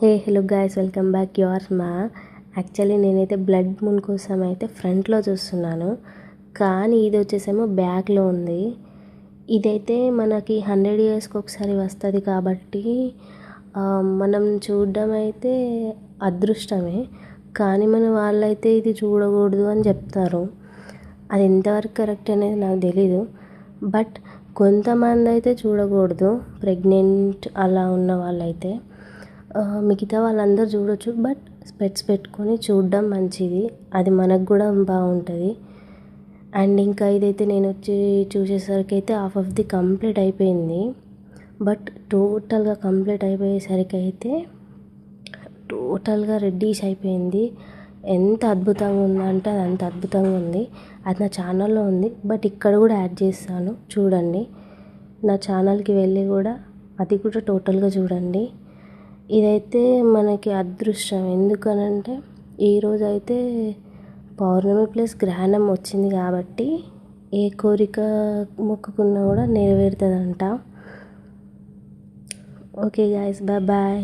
Hello guys, welcome back. Your మా actually నేనైతే blood moon కోసం అయితే ఫ్రంట్లో చూస్తున్నాను, కానీ ఇది వచ్చేసేమో బ్యాక్లో ఉంది. ఇదైతే మనకి 100 yearsకి ఒకసారి వస్తుంది కాబట్టి మనం చూడడం అయితే అదృష్టమే. కానీ మన వాళ్ళైతే ఇది చూడకూడదు అని చెప్తారు. అది ఎంతవరకు కరెక్ట్ అనేది నాకు తెలీదు. బట్ కొంతమంది అయితే చూడకూడదు, ప్రెగ్నెంట్ అలా ఉన్న వాళ్ళైతే. మిగతా వాళ్ళందరూ చూడొచ్చు, బట్ స్పెట్స్ పెట్టుకొని చూడడం మంచిది. అది మనకు కూడా బాగుంటుంది. అండ్ ఇంకా ఇదైతే నేను వచ్చి చూసేసరికి అయితే హాఫ్ ఆఫ్ ది కంప్లీట్ అయిపోయింది. బట్ టోటల్గా కంప్లీట్ అయిపోయేసరికి అయితే టోటల్గా రెడ్డిష్ అయిపోయింది. ఎంత అద్భుతంగా ఉందంటే అది అంత అద్భుతంగా ఉంది. అది నా ఛానల్లో ఉంది, బట్ ఇక్కడ కూడా యాడ్ చేస్తాను, చూడండి. నా ఛానల్కి వెళ్ళి కూడా అది కూడా టోటల్గా చూడండి. ఇదైతే మనకి అదృష్టం. ఎందుకనంటే ఈరోజు అయితే పౌర్ణమి ప్లస్ గ్రహణం వచ్చింది కాబట్టి ఏ కోరిక మొక్కుకున్నా కూడా నెరవేరుతుందంట. Okay guys, bye.